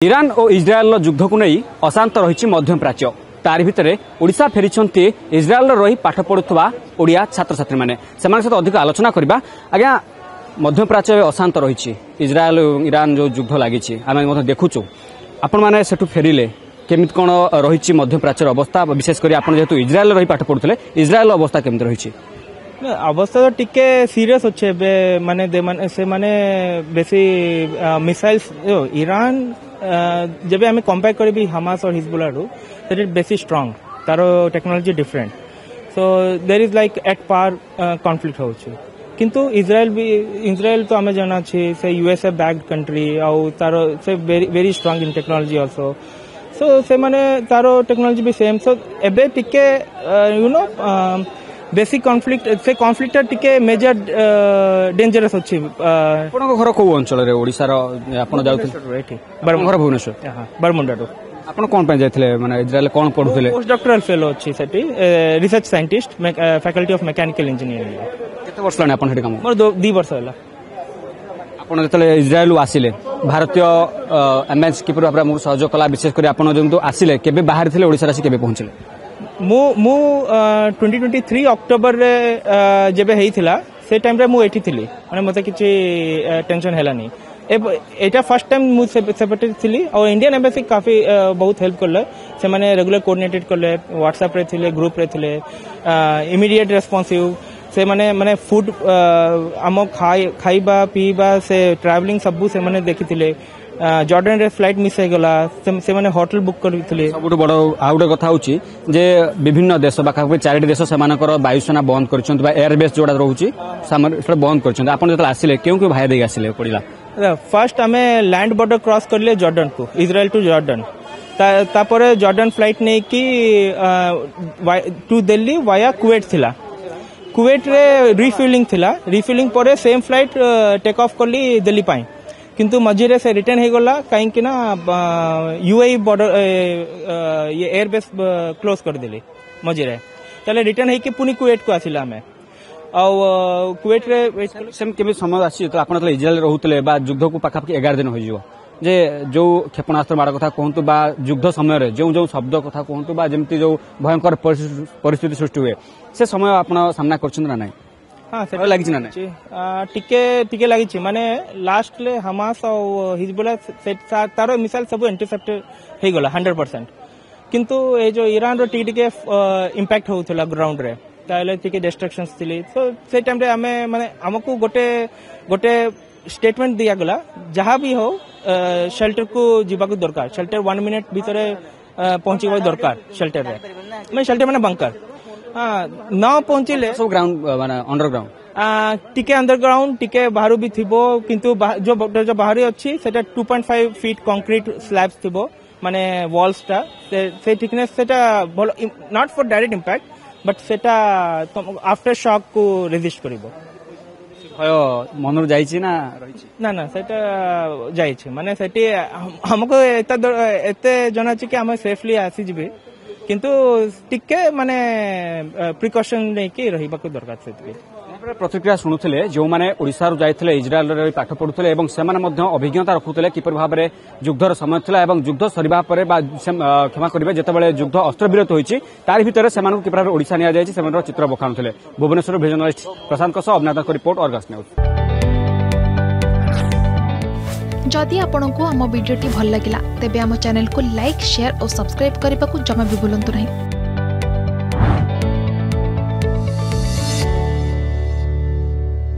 Iran और इज्राएल युद्ध को नहीं अशांत रही मध्यप्राच्य तार भितर ओडिशा फेरी इज्राएल रही पाठ पढ़ुवा ओडिया छात्र छात्री मैंने सहित अधिक आलोचना करवा। आज्ञा मध्यप्राच्य अशांत रही इज्राएल इरान जो युद्ध लगी आम देखुचु आपण मैंने सेठू फेरिले केमित कौन रही मध्यप्राच्य अवस्था विशेषकर आप जेहेतु इज्राएल रही पाठ पढ़ुते इज्राएल अवस्था केमित रही अवस्था तो टिके सीरियस अच्छे माने से माने बेसी मिसाइल्स ईरान जब आम कंपेयर करी हमास और हिजबुल्लाह दैट इज बेसी स्ट्रांग तारो technology different so there is like at par conflict होची किंतु इज्राएल तो आम जाना से यूएसए बैक्ड कंट्री आउ तारो से very strong in technology also so से माने तारो टेक्नोलॉजी भी सेम सो एबे टिके यू नो बेसिक कॉन्फ्लिक्ट से कॉन्फ्लिक्ट टिके मेजर डेंजरस अछि। आपन घर को अंचल रे ओडिसा रो आपन जाउथि एठी घर भुवनेश्वर बरमुंडा रो आपन कोन पे जाइथिले माने इज्राएल कोन पढुथिले पोस्ट डॉक्टरल फेलो अछि सेठी research scientist faculty of mechanical engineering केते वर्ष लाने आपन हेटी काम मोर 2 वर्ष होला। आपन जतले इज्राएल आसिले भारतीय एमएच किपर आपरा सहयोग कला विशेष कर आपन जंतु आसिले केबे बाहर थिले ओडिसा रासी केबे पहुंचले मु 2023 अक्टोबर रे जेबे हेइथिला से टाइम रे मु एठी थिली माने मते किछि टेंशन हेलानी एटा फर्स्ट टाइम मु सेपरेट थिली और इंडियन एम्बेसी काफी बहुत हेल्प करले से माने रेगुलर कोऑर्डिनेटेड करले व्हाट्सएप रे थिले ग्रुप रे थिले इमीडिएट रेस्पोंसिव से माने फूड आम खाइबा पीबा से ट्रैवलिंग सबु से माने देखिथिले जॉर्डन रे फ्लाइट मिस हो गला से माने होटल बुक करथिले सबुठ बड़ आउटे कथा होची जे विभिन्न देश बाखा चारिटी देश सेमानकर वायुसेना बंद करछन्त बा एयरबेस जोडा रहउची सेटा बंद करछन्त आपन जतल आसिले केउ के भाया देई आसिले पडिला फर्स्ट हमें लैंड बॉर्डर क्रॉस करले जॉर्डन को इजराइल टू जॉर्डन तापर जॉर्डन फ्लाइट नै कि टू दिल्ली वाया कुवैत थिला कुवैत रे रिफ्यूलिंग थिला रिफ्यूलिंग परे सेम फ्लाइट टेक ऑफ करली दिल्ली पाई किंतु मझीरे से रिटर्न हो गला कहीं ना यूएई बॉर्डर ये एयरबेस क्लोज कर देली मझीरे तले रिटर्न है कि पुनी कुवैत को आसिला हमें और कुवैत रे सेम केबे समय आसी तो आपण इज्राएल रहउतले बा युद्ध को पाखापाखि 11 दिन हो जिवो जे जो क्षेपणास्त्र मार कथा कहतु बा युद्ध समय रे जो जो शब्द कथा कहतु बा जेमति जो भयंकर परिस्थिति सृष्टि हुए से समय आपण सामना करछन ना नहीं हाँ से लगी ना टिके लगी माने लास्ट ले हमास और हिजबुल्लाह तारो मिसाइल सब इंटरसेप्ट हो गला 100% किंतु ए जो ईरान रो टिके इंपैक्ट होउथला ग्राउंड रे ताले टिके डिस्ट्रक्शंस थिले सो से टाइम रे हमें माने हमको गोटे स्टेटमेंट दिया गला जहां भी हो शेल्टर को जीवा को दरकार शेल्टर 1 मिनट भीतर पहुंचीबा दरकार शेल्टर रे मैं शेल्टर माने बंकर हाँ न पहुंचले सब ग्राउंड माने अंडरग्राउंड टिके अंडरग्राउंड टिके बाहर भी थिबो किंतु जो बाहर अच्छी सेटा 2.5 फीट कंक्रीट स्लैब्स थिबो माने वॉल्स टा से थिकनेस सेटा not for direct impact but सेटा आफ्टर शॉक को रेजिस्ट करिवो भय मनर जाईची ना ना ना सेटा जाईची माने सेटी हमको एते जना छी कि हम सेफली आसी जिबे किंतु टिके माने प्रिकॉशन नहीं कि रहिबा को दरकार से प्रतिक्रिया शुणुले जो मैंने ओडिशा जाइए इज्राएल पाठ पढ़ुले और से अभिज्ञता रखुले किपर भाव में युद्धर समय था युद्ध सरिबा परे क्षमा करेंगे जितेबाला युद्ध अस्त्रविरत होती तार भितर से किपर भाव ओडिशा नि जाए चित्र बखाणुले भुवनेश्वर जर्नलिस्ट प्रशांत अभिनाथ रिपोर्ट अर्गस न्यूज। जदि आपंक आम भिडी भल लगा तेब आम चैनल को लाइक शेयर और सब्सक्राइब करने को जमा भी भूलु नहीं।